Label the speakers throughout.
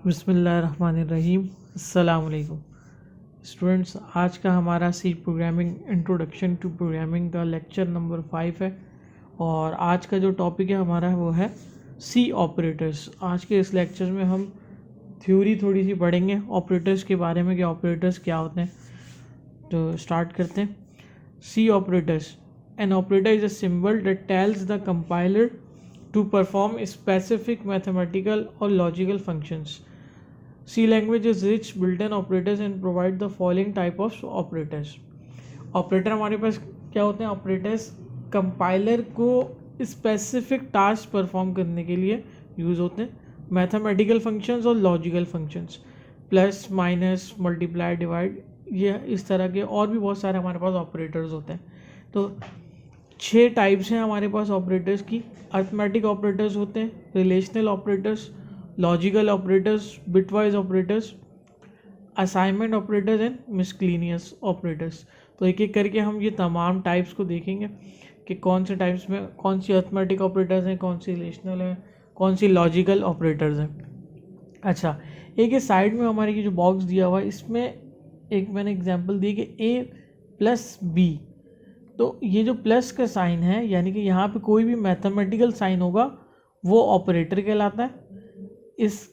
Speaker 1: बिस्मिल्लाहिर्रहमानिर्रहीम। अस्सलाम वालेकुम स्टूडेंट्स, आज का हमारा C programming introduction to programming का लेक्चर नंबर 5 है और आज का जो टॉपिक है हमारा वो है सी ऑपरेटर्स। आज के इस लेक्चर में हम थ्योरी थोड़ी सी पढ़ेंगे ऑपरेटर्स के बारे में कि ऑपरेटर्स क्या होते हैं। तो स्टार्ट करते हैं। C operators, an operator is a symbol that tells the compiler to perform specific mathematical or logical functions. C language is rich built-in operators and provide the following type of operators. Operator हमारे पास क्या होते हैं? Operators compiler को specific task perform करने के लिए use होते हैं। मैथमेटिकल फंक्शंस और logical functions, plus minus multiply divide, ये इस तरह के और भी बहुत सारे हमारे पास ऑपरेटर्स होते हैं। तो 6 टाइप्स हैं हमारे पास ऑपरेटर्स की। अर्थमेटिक ऑपरेटर्स होते हैं, relational operators, logical operators, bitwise operators, assignment operators and miscellaneous operators. तो एक एक करके हम ये तमाम टाइप्स को देखेंगे कि कौन से टाइप्स में कौन सी अर्थमेटिक ऑपरेटर्स हैं, कौन सी रिलेशनल हैं, कौन सी लॉजिकल ऑपरेटर्स हैं। अच्छा, एक ये साइड में हमारे की जो बॉक्स दिया हुआ है इसमें एक मैंने एग्जांपल दी कि a प्लस बी। तो ये जो प्लस का साइन है यानी कि यहाँ पे कोई भी मैथमेटिकल साइन होगा वो ऑपरेटर कहलाता है। इस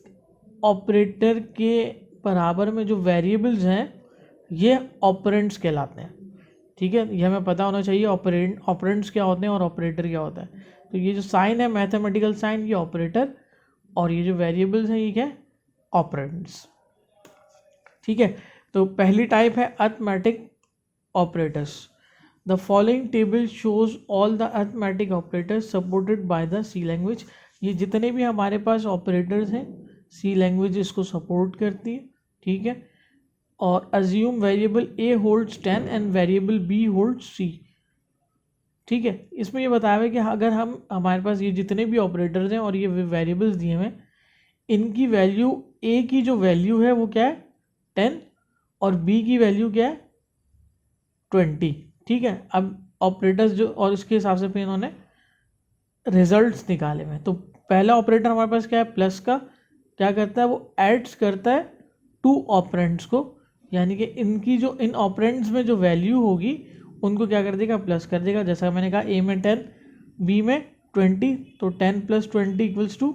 Speaker 1: ऑपरेटर के बराबर में जो वेरिएबल्स हैं ये ऑपरेंड्स कहलाते हैं। ठीक है, ये हमें पता होना चाहिए ऑपरेंड्स क्या होते हैं और ऑपरेटर क्या होता है। तो ये जो साइन है मैथमेटिकल साइन, ये ऑपरेटर, और ये जो वेरिएबल्स हैं ये क्या है? ऑपरेंड्स। ठीक है, तो पहली टाइप है arithmetic operators. The following table shows all the arithmetic operators supported by the C language। ये जितने भी हमारे पास ऑपरेटर्स हैं C लैंग्वेज इसको सपोर्ट करती है। ठीक है, और assume variable A holds 10 and variable B holds C। ठीक है, इसमें ये बताया है कि अगर हम हमारे पास ये जितने भी ऑपरेटर्स हैं और ये वेरिएबल्स दिए हुए हैं, इनकी वैल्यू A की जो वैल्यू है वो क्या है? 10, और B की वैल्यू क्या है? 20। ठीक है, अब ऑपरेटर्स जो और इसके हिसाब से फिर इन्होंने रिजल्ट्स निकाले हुए। तो पहला ऑपरेटर हमारे पास क्या है? प्लस का क्या करता है? वो एड्स करता है 2 ऑपरेंड्स को, यानी कि इनकी जो इन ऑपरेंड्स में जो वैल्यू होगी उनको क्या कर देगा? प्लस कर देगा। जैसा मैंने कहा ए में 10, बी में 20, तो 10 + 20 =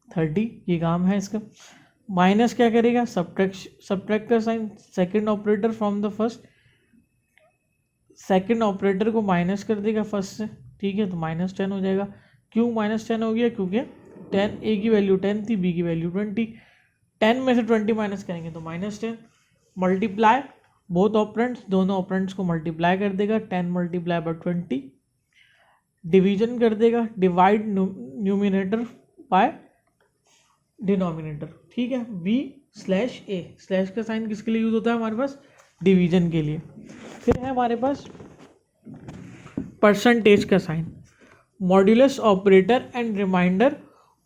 Speaker 1: 30। ये काम है इसका। माइनस क्या करेगा? सब्ट्रैक्ट का sign, second operator from the first, second operator को माइनस कर देगा फर्स्ट से। ठीक है, तो -10 हो जाएगा। क्यों -10 हो गया? क्योंकि 10 ए की वैल्यू 10 थी, बी की वैल्यू 20। 10 में से 20 माइनस करेंगे तो -10। मल्टीप्लाई बोथ ऑपरेंड्स, दोनों ऑपरेंड्स को मल्टीप्लाई कर देगा, 10 × 20। डिवीजन कर देगा, डिवाइड न्यूमिनेटर बाय डिनोमिनेटर। ठीक है, b/a, स्लैश का साइन किसके लिए यूज होता है? हमारे पास डिवीजन के लिए। फिर है हमारे पास परसेंटेज का sign, modulus operator and remainder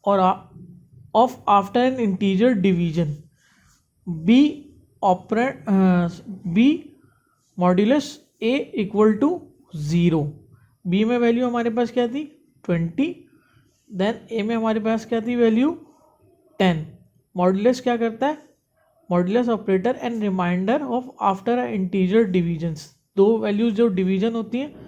Speaker 1: और of after an integer division. B modulus a = 0। B में वैल्यू हमारे पास क्या थी? 20। देन ए में हमारे पास क्या थी? वैल्यू 10। मॉड्यूलस क्या करता है? Modulus operator and remainder of after integer divisions. 2 values जो डिवीजन होती हैं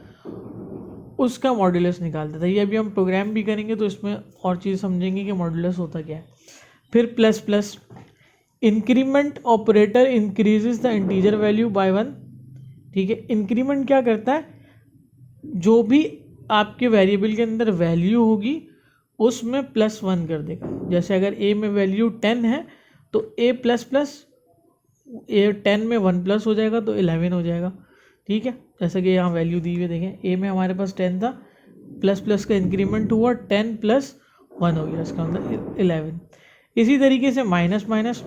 Speaker 1: उसका मॉड्यूलस निकाल देता है। ये अभी हम प्रोग्राम भी करेंगे तो इसमें और चीज़ समझेंगे कि मॉड्यूलस होता क्या है। फिर plus increment operator increases the integer value by 1। ठीक है, इंक्रीमेंट क्या करता है? जो भी आपके वेरिएबल के अंदर वैल्यू होगी उसमें +1 कर देगा। जैसे अगर a में वैल्यू 10 है तो a ++ ए 10 में 1+ हो जाएगा तो 11 हो जाएगा। ठीक है, जैसे कि यहाँ वैल्यू दी हुई देखें, a में हमारे पास 10 था, ++ का इंक्रीमेंट हुआ, 10 + 1 हो गया, इसका मतलब 11। इसी तरीके से minus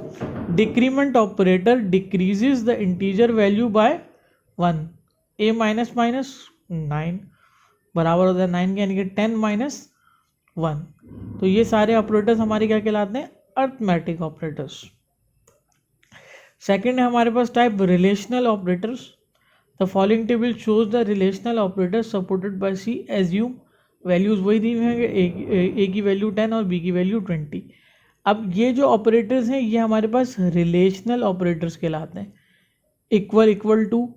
Speaker 1: decrement operator decreases the integer value by 1। a minus 9 बराबर होता है 9 के, यानी कि 10 - 1। तो ये सारे ऑपरेटर्स हमारे क्या कहलाते हैं? Arithmetic operators. सेकेंड है हमारे पास type relational operators. The following table shows the relational operators supported by C. Assume, values वही दी हुई हैं, ए की वैल्यू 10 और बी की वैल्यू 20। अब ये जो ऑपरेटर्स हैं ये हमारे पास रिलेशनल ऑपरेटर्स कहलाते हैं। Equal, equal to,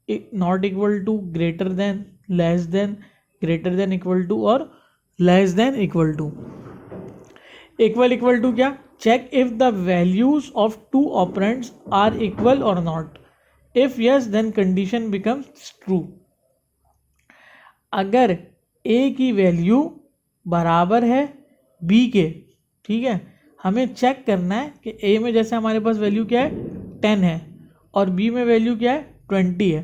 Speaker 1: not equal to, greater than, less than, greater than equal to और less than equal to. Equal equal to क्या? Check if the values of two operands are equal और not. If yes then condition becomes true. अगर A की value बराबर है B के, ठीक है, हमें चेक करना है कि ए में जैसे हमारे पास वैल्यू क्या है 10 है और बी में वैल्यू क्या है 20 है,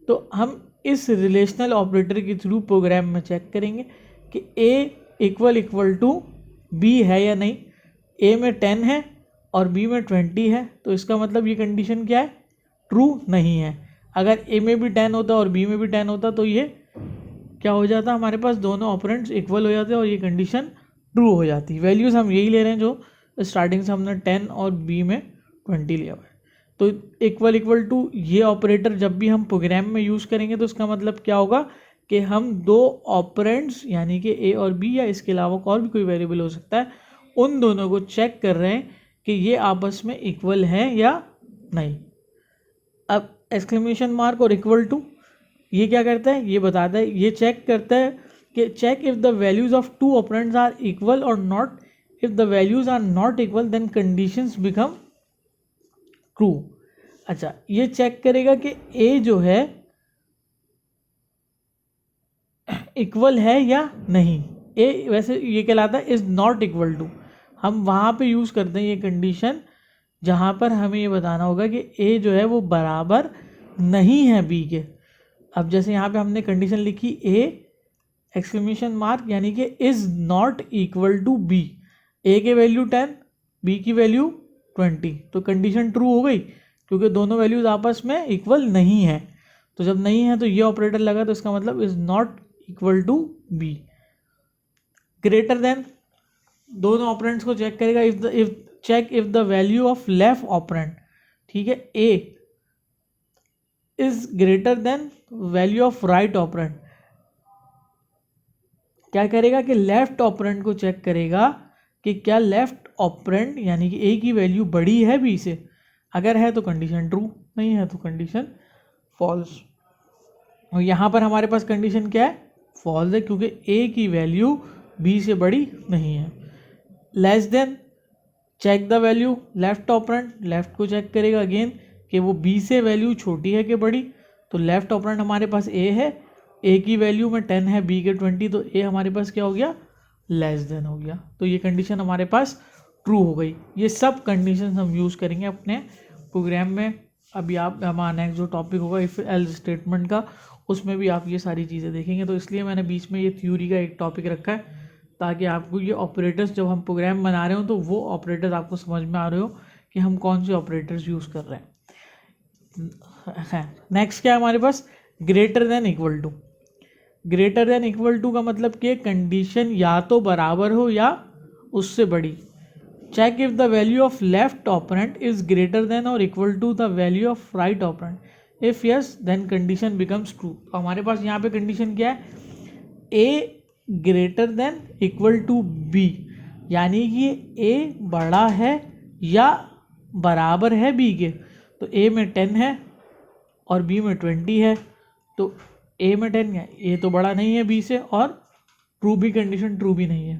Speaker 1: तो हम इस रिलेशनल ऑपरेटर के थ्रू प्रोग्राम में चेक करेंगे कि ए इक्वल इक्वल टू बी है या नहीं। ए में 10 है और बी में 20 है, तो इसका मतलब ये कंडीशन क्या है? ट्रू नहीं है। अगर ए में भी 10 होता और बी में भी 10 होता तो ये क्या हो जाता? हमारे पास दोनों ऑपरेंड्स इक्वल हो जाते और ये कंडीशन ट्रू हो जाती। वैल्यूज़ हम यही ले रहे हैं जो स्टार्टिंग से हमने 10 और बी में 20 लिया हुआ है। तो इक्वल इक्वल टू ये ऑपरेटर जब भी हम प्रोग्राम में यूज़ करेंगे तो इसका मतलब क्या होगा कि हम दो ऑपरेंड्स यानी कि ए और बी या इसके अलावा और भी कोई वेरिएबल हो सकता है, उन दोनों को चेक कर रहे हैं कि ये आपस में इक्वल है या नहीं। अब एक्सक्लेमेशन मार्क और इक्वल टू ये क्या करता है? ये बताता है, ये चेक करता है कि check if the values of two operands are equal और not. If the values are not equal then conditions become true. अच्छा, ये चेक करेगा कि ए जो है इक्वल है या नहीं। ए वैसे ये कहलाता है इज़ नॉट इक्वल टू। हम वहाँ पे यूज़ करते हैं ये कंडीशन जहाँ पर हमें ये बताना होगा कि ए जो है वो बराबर नहीं है बी के। अब जैसे यहाँ पे हमने कंडीशन लिखी ए एक्सक्लेमेशन मार्क यानी कि is not equal to B. A के वैल्यू 10, बी की वैल्यू 20, तो कंडीशन ट्रू हो गई क्योंकि दोनों वैल्यूज़ आपस में इक्वल नहीं है। तो जब नहीं है तो ये ऑपरेटर लगा तो इसका मतलब is not equal to B. Greater than, दोनों ऑपरेंड्स को चेक करेगा। If check if the value of left operand, ठीक है, A is greater than value of right operand. क्या करेगा कि लेफ्ट ऑपरेंड को चेक करेगा कि क्या लेफ्ट ऑपरेंड यानी कि ए की वैल्यू बड़ी है बी से। अगर है तो कंडीशन ट्रू, नहीं है तो कंडीशन फॉल्स। और यहाँ पर हमारे पास कंडीशन क्या है? फॉल्स है क्योंकि ए की वैल्यू बी से बड़ी नहीं है। Less than, check the value left operand, left को चेक करेगा अगेन कि वो बी से वैल्यू छोटी है कि बड़ी। तो लेफ्ट ऑपरेंड हमारे पास ए है, ए की वैल्यू में 10 है, बी के 20, तो ए हमारे पास क्या हो गया? लेस देन हो गया। तो ये कंडीशन हमारे पास ट्रू हो गई। ये सब कंडीशन हम यूज़ करेंगे अपने प्रोग्राम में। अभी आप हमारा नेक्स्ट जो टॉपिक होगा इफ एल्स स्टेटमेंट का, उसमें भी आप ये सारी चीज़ें देखेंगे। तो इसलिए मैंने बीच में ये थ्योरी का एक टॉपिक रखा है ताकि आपको ये ऑपरेटर्स जब हम प्रोग्राम बना रहे हो तो वो ऑपरेटर्स आपको समझ में आ रहे हो कि हम कौन से ऑपरेटर्स यूज़ कर रहे हैं। नेक्स्ट क्या है हमारे पास? Greater than equal to. Greater than equal to का मतलब कि कंडीशन या तो बराबर हो या उससे बड़ी। Check if the value of left operand is greater than और equal to the value of right operand. If yes then condition becomes true. तो हमारे पास यहाँ पे कंडीशन क्या है? A greater than equal to B, यानी कि ए बड़ा है या बराबर है बी के। तो ए में 10 है और बी में 20 है, तो ए में 10 है, ए तो बड़ा नहीं है बी से और ट्रू भी, कंडीशन ट्रू भी नहीं है।